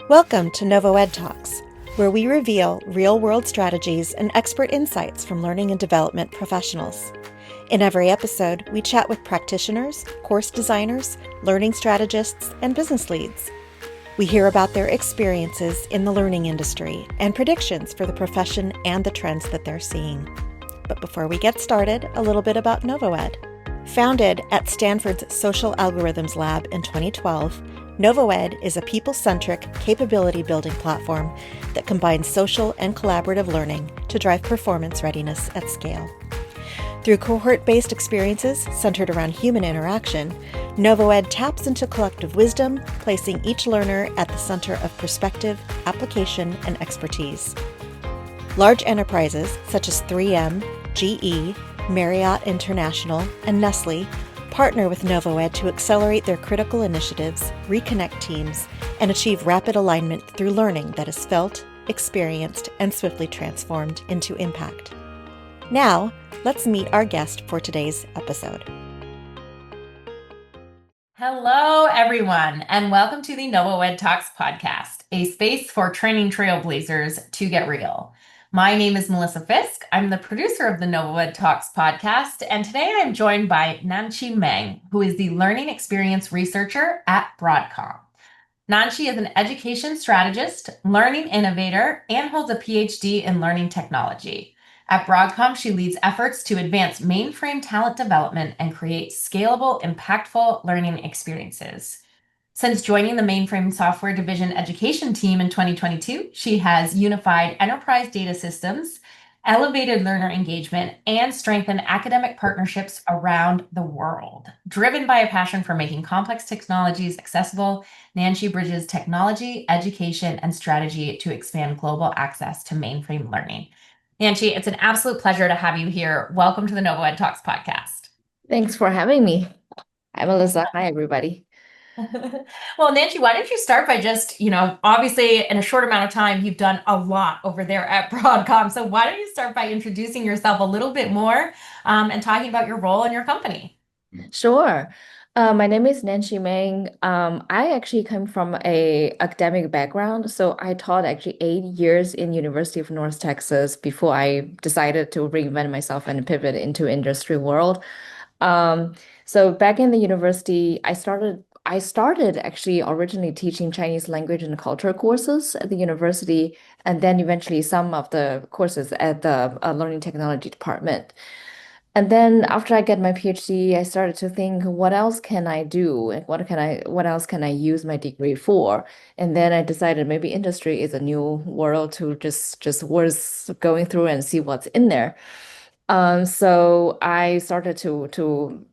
Welcome to NovoEDTalks, where we reveal real-world strategies and expert insights from learning and development professionals. In every episode, we chat with practitioners, course designers, learning strategists, and business leads. We hear about their experiences in the learning industry and predictions for the profession and the trends that they're seeing. But before we get started, a little bit about NovoEd. Founded at Stanford's Social Algorithms Lab in 2012, NovoEd is a people-centric, capability-building platform that combines social and collaborative learning to drive performance readiness at scale. Through cohort-based experiences centered around human interaction, NovoEd taps into collective wisdom, placing each learner at the center of perspective, application, and expertise. Large enterprises such as 3M, GE, Marriott International, and Nestle partner with NovoEd to accelerate their critical initiatives, reconnect teams, and achieve rapid alignment through learning that is felt, experienced, and swiftly transformed into impact. Now, let's meet our guest for today's episode. Hello, everyone, and welcome to the NovoEDTalks podcast, a space for training trailblazers to get real. My name is Melissa Fisk. I'm the producer of the NovoEDTalks podcast, and today I'm joined by Nanci Meng, who is the learning experience researcher at Broadcom. Nanci is an education strategist, learning innovator, and holds a PhD in learning technology. At Broadcom, she leads efforts to advance mainframe talent development and create scalable, impactful learning experiences. Since joining the mainframe software division education team in 2022, she has unified enterprise data systems, elevated learner engagement, and strengthened academic partnerships around the world. Driven by a passion for making complex technologies accessible, Nanci bridges technology, education, and strategy to expand global access to mainframe learning. Nanci, it's an absolute pleasure to have you here. Welcome to the NovoEDTalks podcast. Thanks for having me. Hi, Melissa. Hi, everybody. Well, Nanci, why don't you start by just, obviously in a short amount of time, you've done a lot over there at Broadcom. So why don't you start by introducing yourself a little bit more and talking about your role in your company? Sure. My name is Nanci Meng. I actually come from a academic background, so I taught actually 8 years in University of North Texas before I decided to reinvent myself and pivot into industry world. So back in the university, I started actually originally teaching Chinese language and culture courses at the university, and then eventually some of the courses at the learning technology department. And then after I get my PhD, I started to think, what else can I do? And what else can I use my degree for? And then I decided maybe industry is a new world to just worth going through and see what's in there. So I started to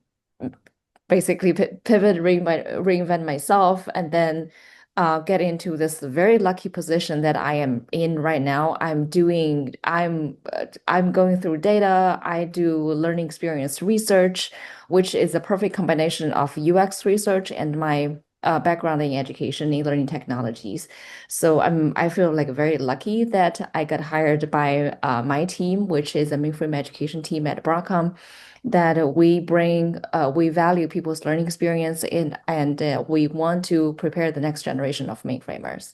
basically pivot, reinvent myself, and then get into this very lucky position that I am in right now. I'm going through data. I do learning experience research, which is a perfect combination of UX research and my background in education in learning technologies. So I feel like very lucky that I got hired by my team, which is a mainframe education team at Broadcom, that we value people's learning experience and we want to prepare the next generation of mainframers.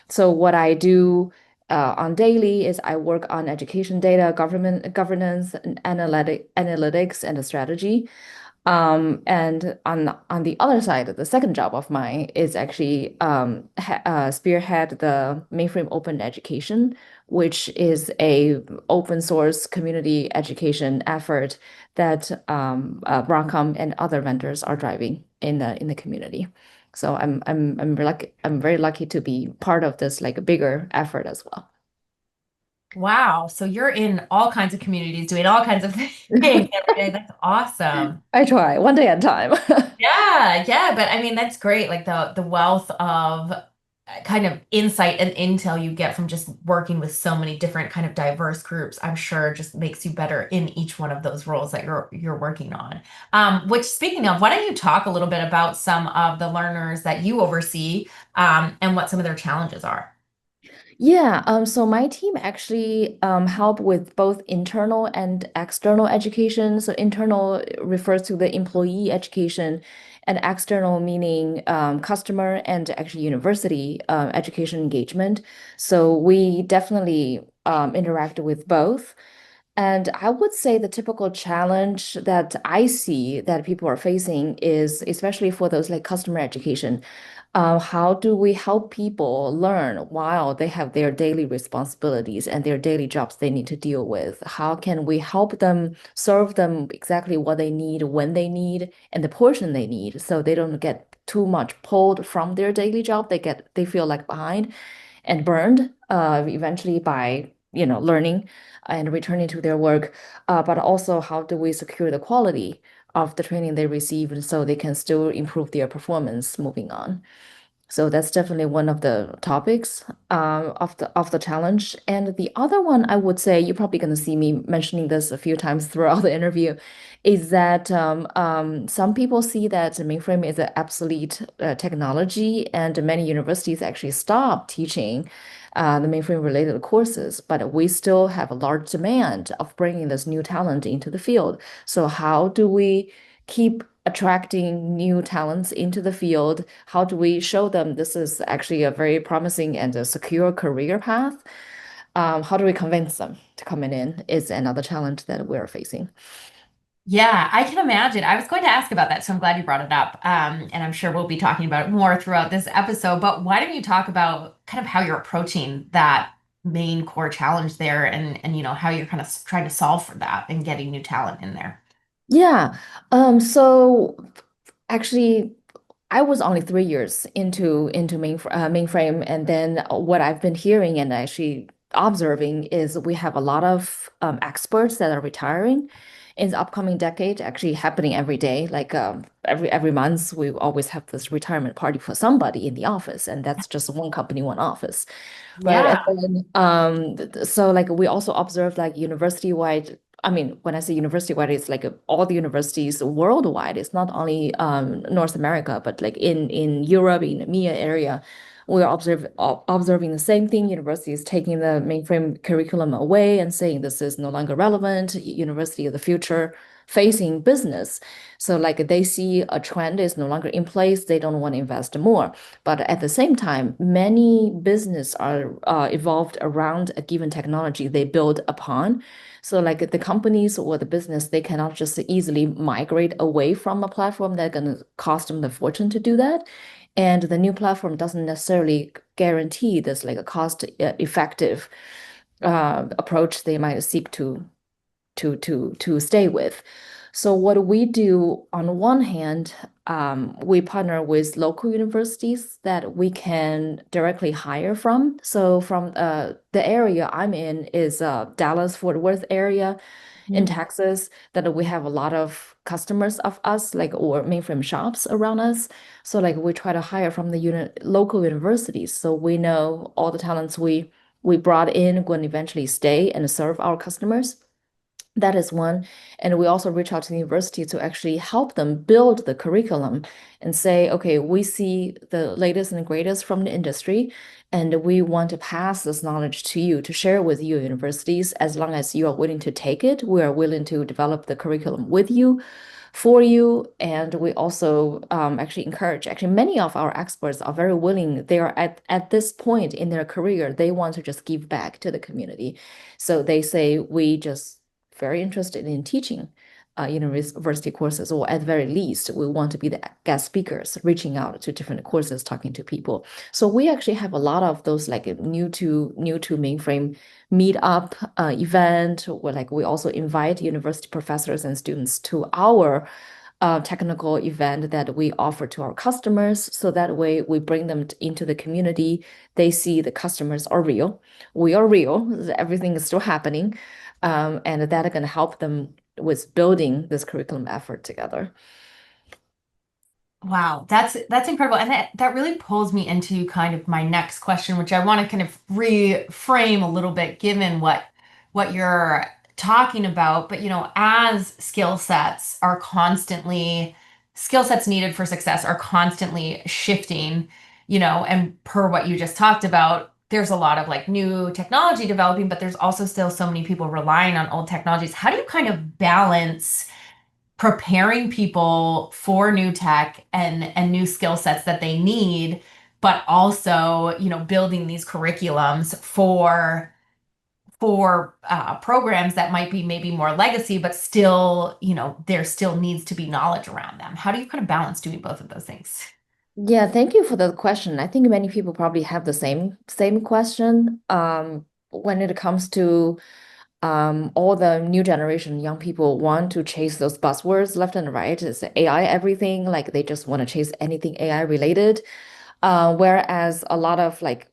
So what I do on daily is I work on education data, governance, and analytics, and the strategy. And on the other side, the second job of mine is actually spearhead the mainframe open education, which is a open source community education effort that Broadcom and other vendors are driving in the community. So I'm very lucky to be part of this like a bigger effort as well. Wow. So you're in all kinds of communities doing all kinds of things every day. That's awesome. I try one day at a time. Yeah, but I mean that's great. Like the wealth of kind of insight and intel you get from just working with so many different kind of diverse groups, I'm sure just makes you better in each one of those roles that you're working on. Which speaking of, why don't you talk a little bit about some of the learners that you oversee and what some of their challenges are? Yeah, so my team actually help with both internal and external education. So internal refers to the employee education, and external meaning customer and actually university education engagement. So we definitely interact with both. And I would say the typical challenge that I see that people are facing is, especially for those like customer education, how do we help people learn while they have their daily responsibilities and their daily jobs they need to deal with? How can we help them serve them exactly what they need, when they need, and the portion they need, so they don't get too much pulled from their daily job. They feel like behind and burned eventually by learning and returning to their work. But also, how do we secure the quality of the training they received so they can still improve their performance moving on? So that's definitely one of the topics of the challenge. And the other one, I would say, you're probably going to see me mentioning this a few times throughout the interview, is that some people see that the mainframe is an obsolete technology, and many universities actually stop teaching the mainframe related courses. But we still have a large demand of bringing this new talent into the field. So how do we keep attracting new talents into the field? How do we show them this is actually a very promising and a secure career path? How do we convince them to come in is another challenge that we're facing. Yeah, I can imagine. I was going to ask about that, so I'm glad you brought it up. And I'm sure we'll be talking about it more throughout this episode. But why don't you talk about kind of how you're approaching that main core challenge there and how you're kind of trying to solve for that and getting new talent in there? Yeah. So actually, I was only 3 years into mainframe, and then what I've been hearing and actually observing is we have a lot of experts that are retiring in the upcoming decade, actually happening every day. Like every month, we always have this retirement party for somebody in the office, and that's just one company, one office, right? And Yeah. then so like we also observe like university-wide. I mean, when I say university-wide, it's like all the universities worldwide. It's not only North America, but like in Europe, in the EMEA area, we're observing the same thing. Universities taking the mainframe curriculum away and saying this is no longer relevant. University of the future facing business. So like they see a trend is no longer in place. They don't want to invest more. But at the same time, many business are evolved around a given technology they build upon. So like the companies or the business, they cannot just easily migrate away from a platform that's going to cost them the fortune to do that. And the new platform doesn't necessarily guarantee this like a cost effective approach they might seek to stay with. So what we do on one hand, we partner with local universities that we can directly hire from. So from the area I'm in is Dallas Fort Worth area in Mhm. Texas, that we have a lot of customers of us, like or mainframe shops around us. So like we try to hire from the local universities, so we know all the talents we brought in going to eventually stay and serve our customers. That is one. And we also reach out to the university to actually help them build the curriculum and say, okay, we see the latest and greatest from the industry, and we want to pass this knowledge to you to share with you universities. As long as you are willing to take it, we are willing to develop the curriculum with you, for you. And we also actually encourage, actually, many of our experts are very willing. They are at this point in their career, they want to just give back to the community. So they say, we just very interested in teaching university courses, or at the very least, we want to be the guest speakers, reaching out to different courses, talking to people. So we actually have a lot of those like new to mainframe meetup event, where like we also invite university professors and students to our technical event that we offer to our customers. So that way we bring them into the community. They see the customers are real. We are real. Everything is still happening. And that are going to help them with building this curriculum effort together. Wow, that's incredible. And that really pulls me into kind of my next question, which I want to kind of reframe a little bit given what you're talking about. But as skill sets needed for success are constantly shifting, and per what you just talked about, there's a lot of like new technology developing, but there's also still so many people relying on old technologies. How do you kind of balance preparing people for new tech and new skill sets that they need, but also, building these curriculums for programs that might be maybe more legacy, but still, there still needs to be knowledge around them. How do you kind of balance doing both of those things? Yeah, thank you for the question. I think many people probably have the same question. When it comes to all the new generation young people want to chase those buzzwords left and right. It's AI everything, like they just want to chase anything AI related. Whereas a lot of like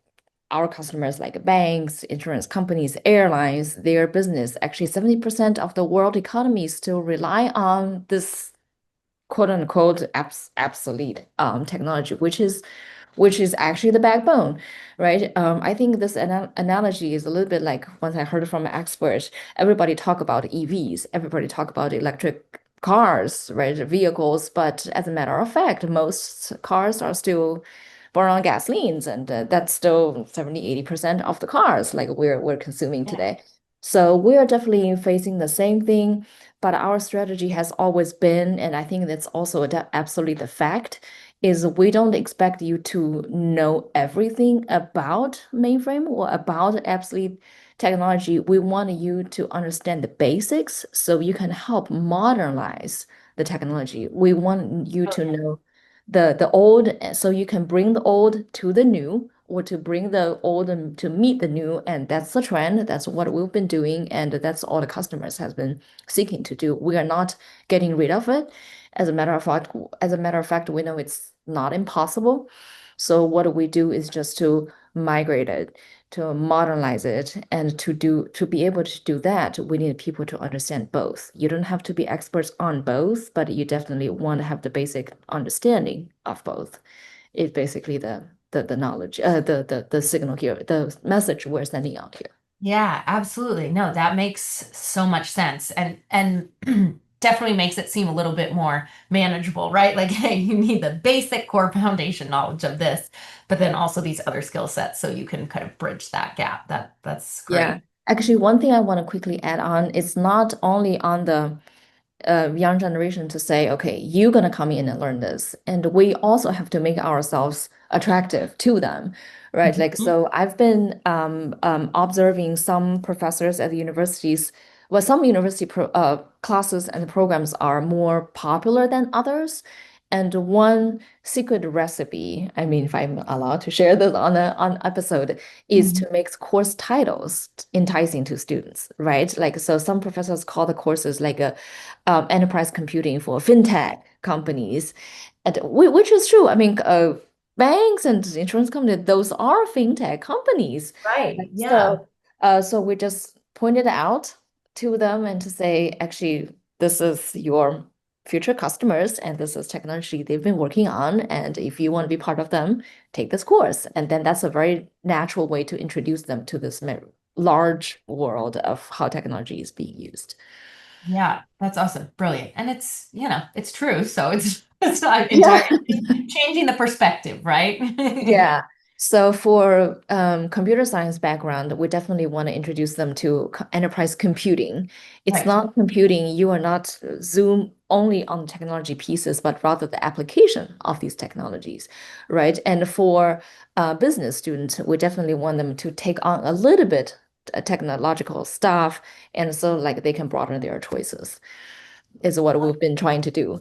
our customers like banks, insurance companies, airlines, their business, actually 70% of the world economy still rely on this quote unquote obsolete technology, which is actually the backbone, right? I think this analogy is a little bit like once I heard from an expert, everybody talk about EVs, everybody talk about electric cars, right? Vehicles, but as a matter of fact, most cars are still born on gasolines, and that's still 70-80% of the cars like we're consuming Yeah. today. So we are definitely facing the same thing, but our strategy has always been, and I think that's also absolutely the fact, is we don't expect you to know everything about mainframe or about absolute technology. We want you to understand the basics so you can help modernize the technology. We want you to know the old so you can bring the old to the new or to bring the old and to meet the new. And that's the trend. That's what we've been doing. And that's all the customers has been seeking to do. We are not getting rid of it. As a matter of fact, we know it's not impossible. So what we do is just to migrate it, to modernize it, and to be able to do that, we need people to understand both. You don't have to be experts on both, but you definitely want to have the basic understanding of both. It's basically the knowledge, the signal here, the message we're sending out here. Yeah, absolutely. No, that makes so much sense and definitely makes it seem a little bit more manageable, right? Like, hey, you need the basic core foundation knowledge of this, but then also these other skill sets so you can kind of bridge that gap. That's Yeah. great. Actually, one thing I want to quickly add on, it's not only on the young generation to say, okay, you're going to come in and learn this. And we also have to make ourselves attractive to them, right? Like, Mhm. so I've been observing some professors at the universities. Well, some university classes and programs are more popular than others. And one secret recipe, I mean, if I'm allowed to share this on an episode, is Mhm. to make course titles enticing to students, right? Like, so some professors call the courses like a enterprise computing for fintech companies, and which is true. I mean, banks and insurance companies, those are fintech companies. Right. Yeah. So, so we just pointed out to them and to say, actually, this is your future customers, and this is technology they've been working on. And if you want to be part of them, take this course. And then that's a very natural way to introduce them to this large world of how technology is being used. Yeah, that's awesome. Brilliant. And it's, it's true. So it's not entirely Yeah. changing the perspective, right? Yeah. So for computer science background, we definitely want to introduce them to enterprise computing. It's Right. not computing. You are not zoom only on technology pieces, but rather the application of these technologies, right? And for business students, we definitely want them to take on a little bit technological stuff, and so like they can broaden their choices, is what we've been trying to do.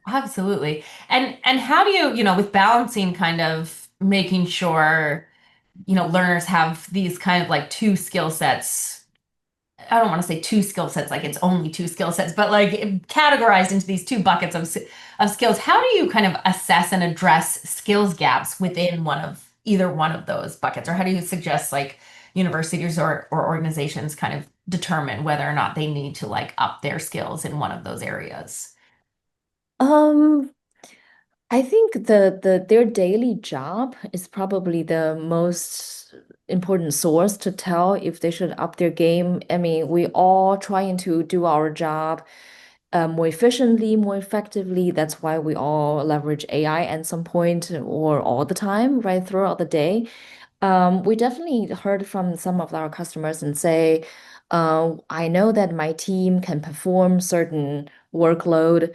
Absolutely. And how do you, with balancing kind of making sure, learners have these kind of like two skill sets. I don't want to say two skill sets like it's only two skill sets, but like categorized into these two buckets of skills. How do you kind of assess and address skills gaps within either one of those buckets? Or how do you suggest like universities or organizations kind of determine whether or not they need to like up their skills in one of those areas? Um, I think their daily job is probably the most important source to tell if they should up their game. I mean, we all trying to do our job more efficiently, more effectively. That's why we all leverage AI at some point or all the time, right, throughout the day. We definitely heard from some of our customers and say, I know that my team can perform certain workload.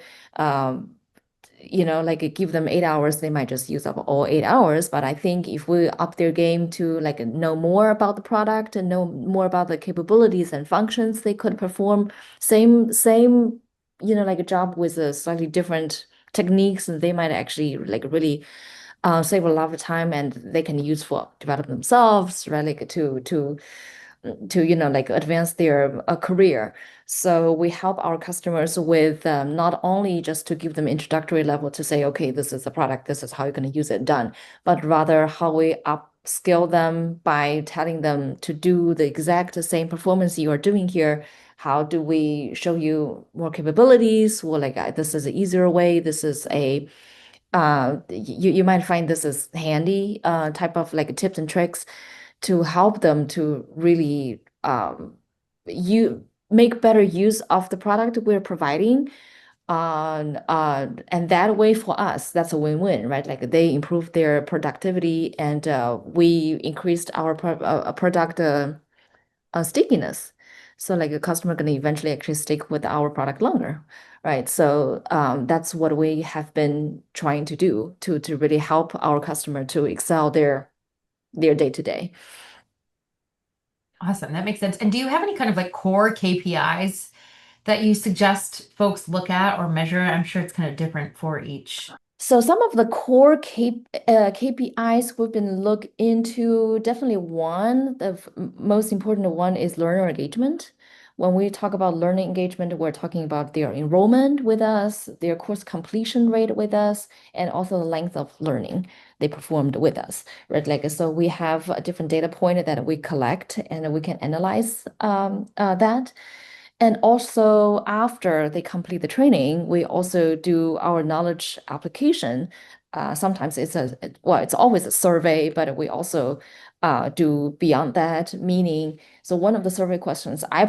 Like give them 8 hours, they might just use up all 8 hours. But I think if we up their game to like know more about the product and know more about the capabilities and functions they could perform, same, like a job with a slightly different techniques, and they might actually like really save a lot of time and they can use for develop themselves, right? Like to like advance their career. So we help our customers with not only just to give them introductory level to say, okay, this is the product, this is how you're going to use it, done, but rather how we upskill them by telling them to do the exact same performance you are doing here. How do we show you more capabilities? Well, like this is an easier way. This is a you might find this is handy type of like tips and tricks to help them to really you make better use of the product we're providing. And that way for us, that's a win-win, right? Like they improve their productivity and we increased our product stickiness. So like a customer going to eventually actually stick with our product longer, right? So that's what we have been trying to do to really help our customer to excel their day to day. Awesome. That makes sense. And do you have any kind of like core KPIs that you suggest folks look at or measure? I'm sure it's kind of different for each. So some of the core KPIs we've been look into, definitely one, the most important one is learner engagement. When we talk about learner engagement, we're talking about their enrollment with us, their course completion rate with us, and also the length of learning they performed with us, right? Like, so we have a different data point that we collect and we can analyze that. And also, after they complete the training, we also do our knowledge application. Sometimes it's always a survey, but we also do beyond that, meaning, so one of the survey questions I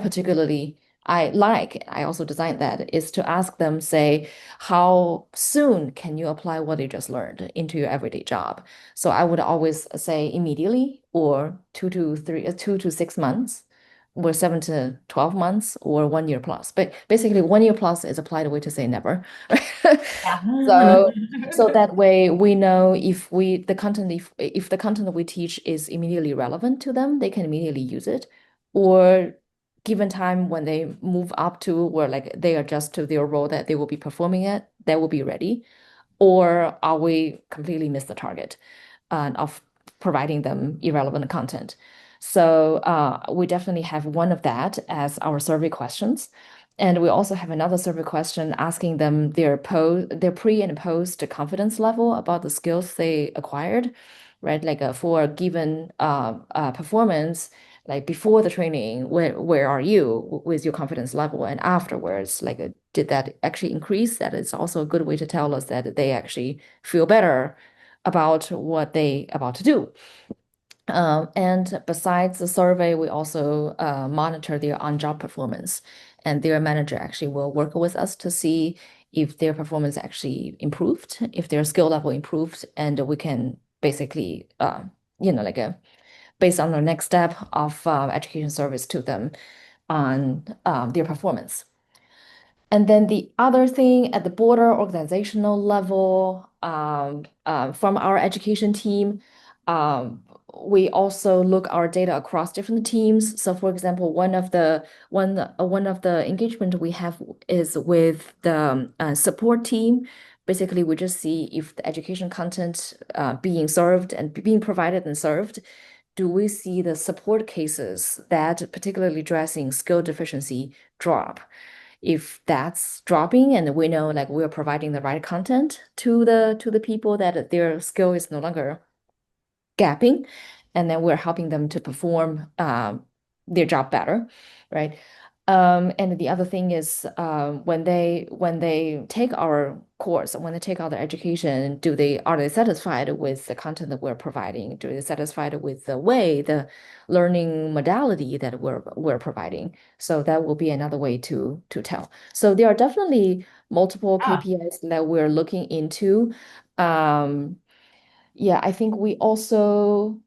also designed that, is to ask them, say, how soon can you apply what you just learned into your everyday job? So I would always say immediately, or 2 to 6 months, or 7 to 12 months, or 1 year plus. But basically, 1 year plus is a polite way to say never. Yeah. So so that way we know if the content that we teach is immediately relevant to them, they can immediately use it. Or given time when they move up to where like they adjust to their role that they will be performing at, they will be ready. Or are we completely miss the target of providing them irrelevant content? So we definitely have one of that as our survey questions. And we also have another survey question asking them their pre and post confidence level about the skills they acquired, right? Like for a given performance, like before the training, where are you with your confidence level? And afterwards, like did that actually increase? That is also a good way to tell us that they actually feel better about what they about to do. And besides the survey, we also monitor their on-job performance, and their manager actually will work with us to see if their performance actually improved, if their skill level improved, and we can basically, like based on the next step of education service to them on their performance. And then the other thing at the border organizational level, from our education team, we also look our data across different teams. So for example, one of the engagement we have is with the support team. Basically, we just see if the education content being served and being provided and served, do we see the support cases that particularly addressing skill deficiency drop? If that's dropping and we know like we're providing the right content to the people that their skill is no longer gapping, and then we're helping them to perform their job better, right? And the other thing is when they take our course, when they take our education, are they satisfied with the content that we're providing? Do they satisfied with the way the learning modality that we're providing? So that will be another way to tell. So there are definitely multiple Yeah. KPIs that we're looking into. Yeah, I think we also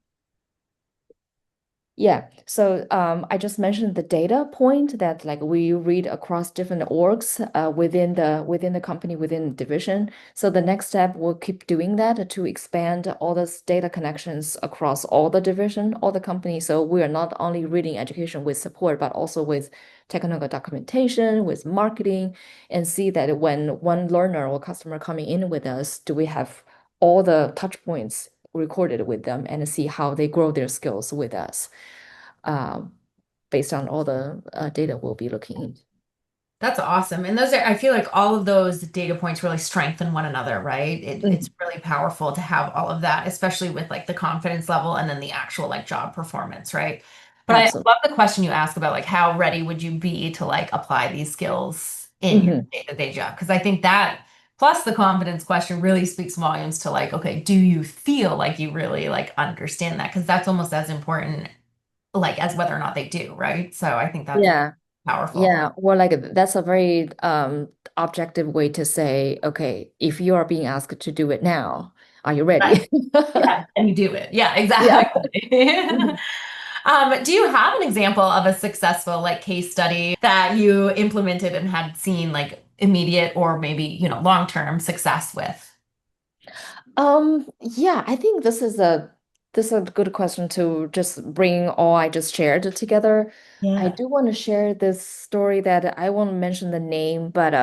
Yeah, so I just mentioned the data point that like we read across different orgs within the company within the division. So the next step we'll keep doing that to expand all this data connections across all the division, all the companies. So we are not only reading education with support, but also with technical documentation, with marketing, and see that when one learner or customer coming in with us, do we have all the touch points recorded with them and see how they grow their skills with us uh, based on all the data we'll be looking into. That's awesome. And those are, I feel like all of those data points really strengthen one another, right? It's Mhm. really powerful to have all of that, especially with like the confidence level and then the actual like job performance, right? But I Absolutely. love the question you ask about like how ready would you be to like apply these skills in your Hmm. day-to-day job? Because I think that plus the confidence question really speaks volumes to like, okay, do you feel like you really like understand that? Because that's almost as important like as whether or not they do, right? So I think that's Yeah. powerful. Yeah. Well, like that's a very objective way to say, okay, if you are being asked to do it now, are you Right. ready? Yeah, and you do it. Yeah, Yeah. exactly. Mhm. Do you have an example of a successful like case study that you implemented and had seen like immediate or maybe, long-term success with? Yeah, I think this is a good question to just bring all I just shared together. I Yeah. do want to share this story that I won't mention the name, but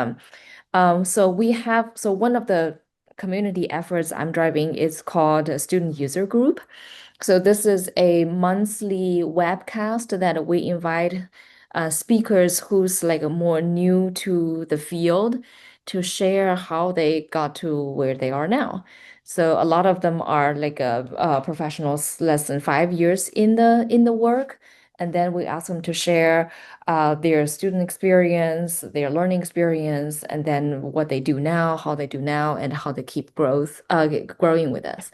so we have so one of the community efforts I'm driving is called a Student User Group. So this is a monthly webcast that we invite speakers who's like more new to the field to share how they got to where they are now. So a lot of them are like professionals less than 5 years in the work, and then we ask them to share their student experience, their learning experience, and then what they do now, how they do now, and how they keep growing with us.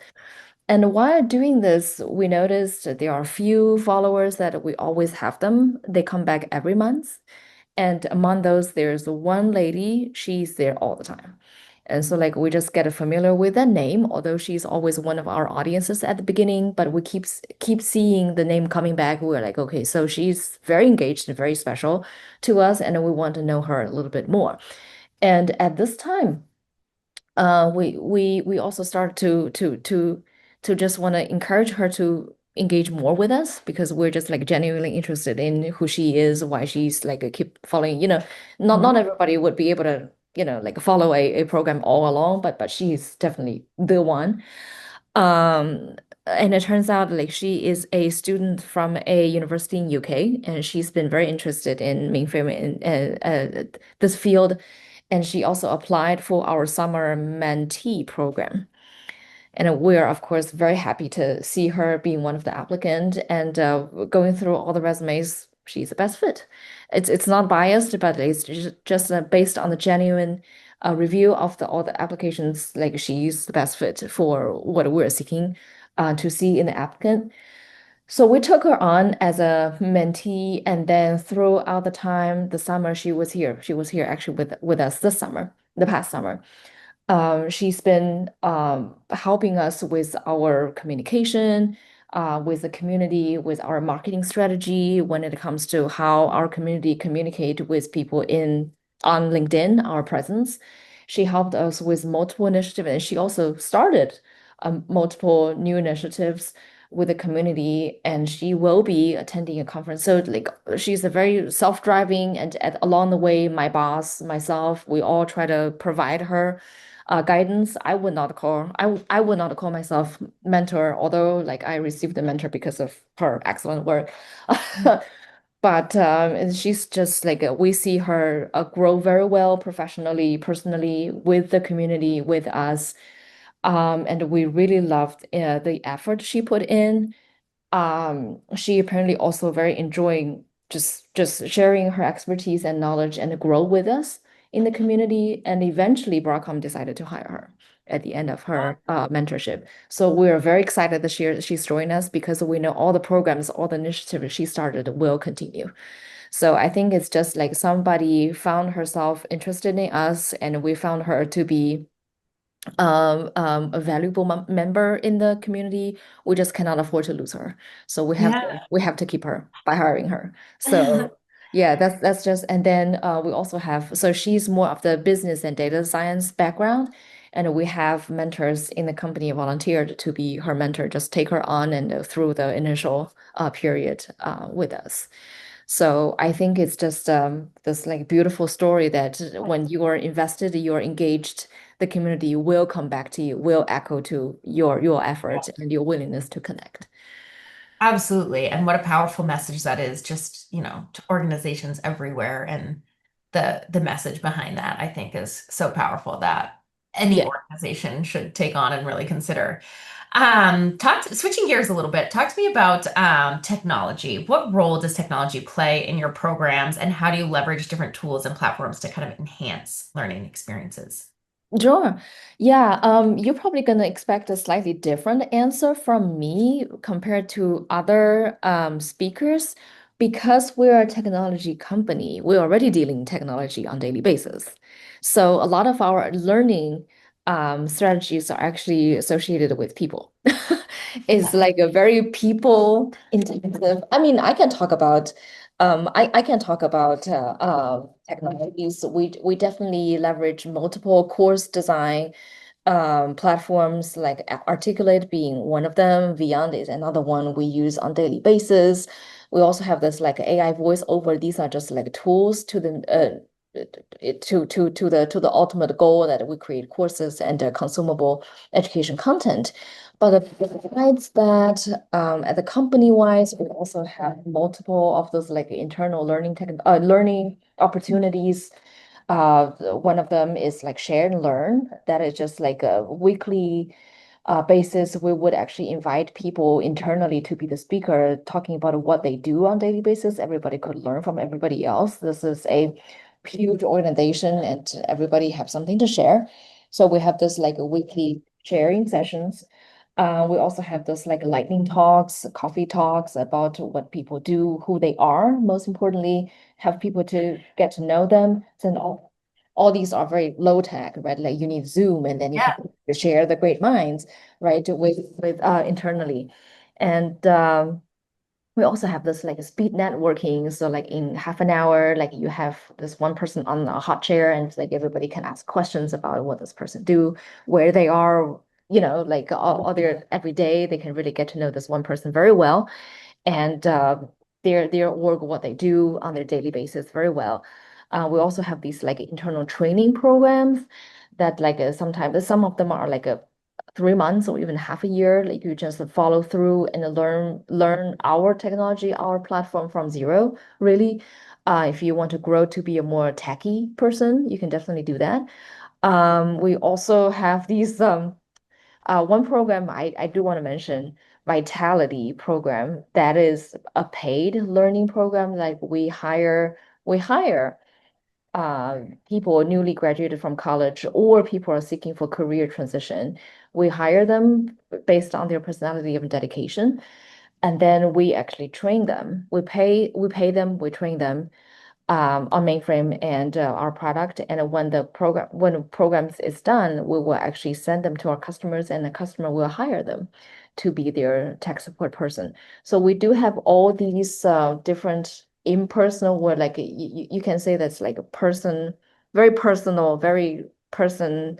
And while doing this, we noticed that there are a few followers that we always have them. They come back every month. And among those, there's one lady, she's there all the time. And so like we just get familiar with that name, although she's always one of our audiences at the beginning, but we keep seeing the name coming back. We're like, okay, so she's very engaged and very special to us, and we want to know her a little bit more. And at this time, we also started to just want to encourage her to engage more with us because we're just like genuinely interested in who she is, why she's like keep following, not Mhm. everybody would be able to, like follow a program all along, but she's definitely the one. Um, and it turns out like she is a student from a university in UK, and she's been very interested in mainframe and this field, and she also applied for our summer mentee program. And we're, of course, very happy to see her being one of the applicants and going through all the resumes. She's the best fit. It's not biased, but it's just based on the genuine review of all the applications. Like she's the best fit for what we're seeking to see in the applicant. So we took her on as a mentee, and then throughout the time, the summer she was here. She was here actually with us this summer, the past summer. She's been helping us with our communication, with the community, with our marketing strategy when it comes to how our community communicate with people in on LinkedIn, our presence. She helped us with multiple initiatives, and she also started multiple new initiatives with the community, and she will be attending a conference. So like she's a very self-driving, and along the way, my boss, myself, we all try to provide her guidance. I would not call myself mentor, although like I received the mentor because of her excellent work. But and she's just like we see her grow very well professionally, personally, with the community, with us. And we really loved the effort she put in. She apparently also very enjoying just sharing her expertise and knowledge and grow with us in the community. And eventually, Broadcom decided to hire her at the end of her mentorship. So we're very excited this year that she's joined us because we know all the programs, all the initiatives she started will continue. So I think it's just like somebody found herself interested in us, and we found her to be a valuable member in the community. We just cannot afford to lose her. So we have to keep her by hiring her. Yeah. So yeah, that's just, and then we also have, so she's more of the business and data science background. And we have mentors in the company volunteered to be her mentor, just take her on and through the initial period with us. So I think it's just this like beautiful story that when you are invested, you are engaged, the community will come back to you, will echo to your efforts and your willingness to connect. Absolutely. And what a powerful message that is, just, to organizations everywhere. And the message behind that, I think, is so powerful that any Yeah. organization should take on and really consider. Switching gears a little bit, talk to me about technology. What role does technology play in your programs, and how do you leverage different tools and platforms to kind of enhance learning experiences? Sure. Yeah, you're probably gonna expect a slightly different answer from me compared to other speakers because we're a technology company. We're already dealing in technology on daily basis. So a lot of our learning strategies are actually associated with people. It's Yeah. like a very people intensive. I mean, I can talk about technologies. We definitely leverage multiple course design platforms, like Articulate being one of them. Beyond is another one we use on daily basis. We also have this like AI voice over. These are just like tools to the to the ultimate goal that we create courses and consumable education content. But besides that, at the company-wise, we also have multiple of those like internal learning opportunities. One of them is like share and learn. That is just like a weekly basis. We would actually invite people internally to be the speaker, talking about what they do on daily basis. Everybody could learn from everybody else. This is a huge organization, and everybody have something to share. So we have this like a weekly sharing sessions. We also have those like lightning talks, coffee talks about what people do, who they are. Most importantly, have people to get to know them. Then all these are very low tech, right? Like you need Zoom, and then you Yeah. have to share the great minds, right? With internally, and we also have this like speed networking. So like in half an hour, like you have this one person on a hot chair, and like everybody can ask questions about what this person do, where they are, like all their every day, they can really get to know this one person very well, and their org, what they do on their daily basis very well. We also have these like internal training programs that like sometimes some of them are like a 3 months or even half a year. Like you just follow through and learn our technology, our platform from zero, really. If you want to grow to be a more techy person, you can definitely do that. We also have these one program I do want to mention, Vitality program, that is a paid learning program. Like we hire people newly graduated from college or people are seeking for career transition. We hire them based on their personality and dedication, and then we actually train them. We pay them, we train them on mainframe and our product. And when the programs is done, we will actually send them to our customers, and the customer will hire them to be their tech support person. So we do have all these different impersonal, where like you can say that's like a person, very personal, very person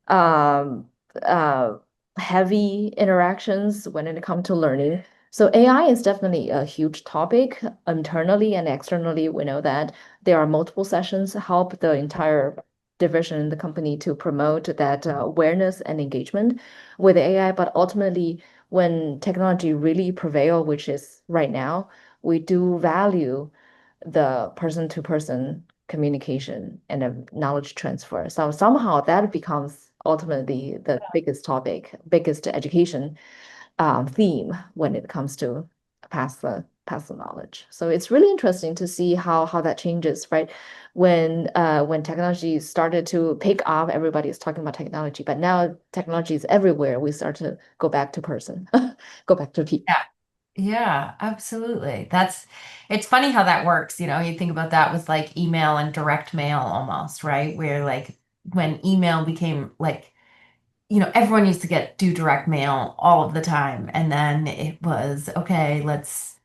um, uh, heavy interactions when it comes to learning. So AI is definitely a huge topic internally and externally. We know that there are multiple sessions help the entire division in the company to promote that awareness and engagement with AI. But ultimately, when technology really prevail, which is right now, we do value the person-to-person communication and the knowledge transfer. So somehow that becomes ultimately the biggest topic, biggest education theme when it comes to pass the knowledge. So it's really interesting to see how that changes, right? When technology started to pick up, everybody's talking about technology, but now technology is everywhere. We start to go back to person, go back to people. Yeah. Yeah, absolutely. It's funny how that works. You think about that with like email and direct mail almost, right? Where like when email became like everyone used to do direct mail all of the time. And then it was, okay, once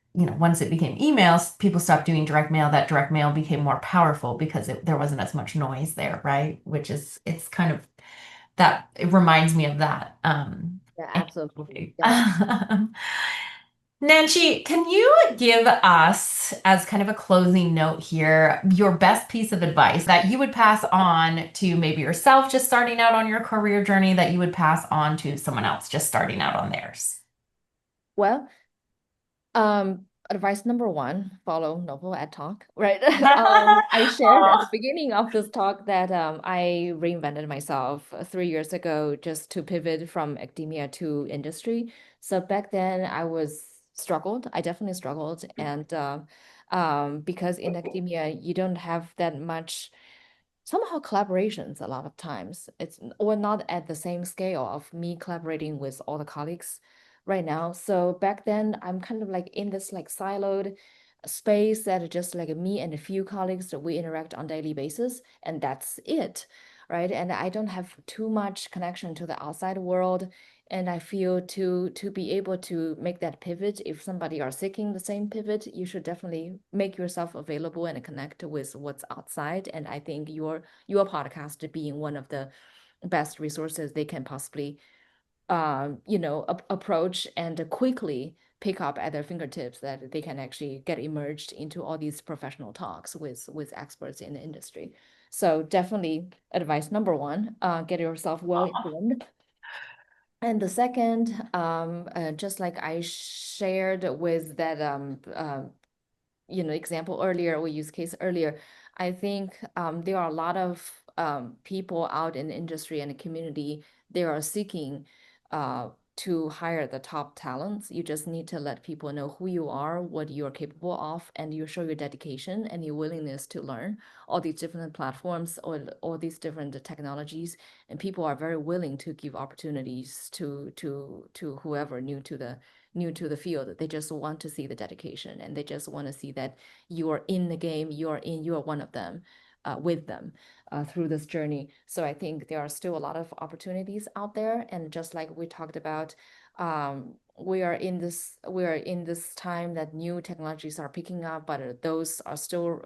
it became emails, people stopped doing direct mail. That direct mail became more powerful because there wasn't as much noise there, right? It's kind of that, it reminds me of that. Yeah, absolutely. Yeah. Anyway. Nancy, can you give us, as kind of a closing note here, your best piece of advice that you would pass on to maybe yourself just starting out on your career journey that you would pass on to someone else just starting out on theirs? Well, advice number one, follow NovoEDTalk, right? I shared at the Aw. beginning of this talk that I reinvented myself 3 years ago just to pivot from academia to industry. So back then I was struggled. I definitely struggled, and because in academia you don't have that much somehow collaborations a lot of times. It's or not at the same scale of me collaborating with all the colleagues right now. So back then I'm kind of like in this like siloed space that just like me and a few colleagues that we interact on daily basis, and that's it. Right. And I don't have too much connection to the outside world. And I feel to be able to make that pivot, if somebody are seeking the same pivot, you should definitely make yourself available and connect with what's outside. And I think your podcast being one of the best resources they can possibly approach and quickly pick up at their fingertips, that they can actually get immersed into all these professional talks with experts in the industry. So definitely advice number one, get yourself well informed. And the second, just like I shared with that example earlier or use case earlier, I think there are a lot of people out in the industry and the community, they are seeking to hire the top talents. You just need to let people know who you are, what you're capable of, and you show your dedication and your willingness to learn all these different platforms or all these different technologies. And people are very willing to give opportunities to whoever new to the field. They just want to see the dedication, and they just want to see that you are in the game, you are one of them, with them through this journey. So I think there are still a lot of opportunities out there. And just like we talked about, we are in this time that new technologies are picking up, but those are still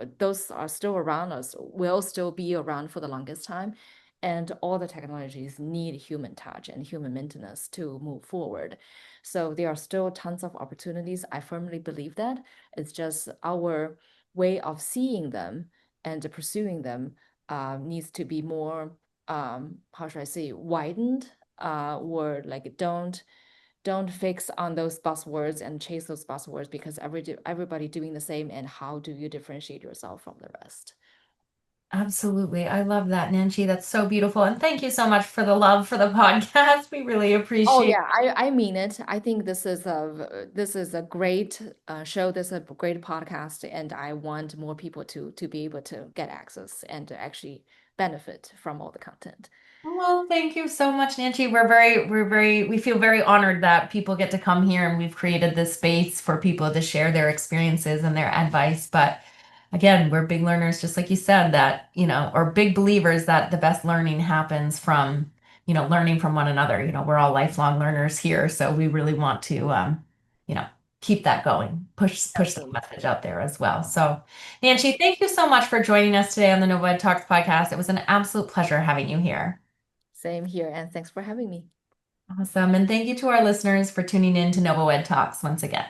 around us, will still be around for the longest time. And all the technologies need human touch and human maintenance to move forward. So there are still tons of opportunities. I firmly believe that. It's just our way of seeing them and pursuing them needs to be more, how should I say, widened, or like don't fix on those buzzwords and chase those buzzwords, because everybody doing the same. And how do you differentiate yourself from the rest? Absolutely. I love that, Nancy. That's so beautiful. And thank you so much for the love for the podcast. We really Oh appreciate yeah, I mean it. I think this is a great show. This is a great podcast, and I want more people to be able to get access and to actually benefit from all the content. Well, thank you so much, Nancy. We feel very honored that people get to come here and we've created this space for people to share their experiences and their advice. But again, we're big learners, just like you said, that, or big believers that the best learning happens from, learning from one another. We're all lifelong learners here. So we really want to, you know, keep that going, push that Absolutely. message out there as well. So, Nancy, thank you so much for joining us today on the NovoEd Talks podcast. It was an absolute pleasure having you here. Same here, and thanks for having me. Awesome. And thank you to our listeners for tuning in to NovoEd Talks once again.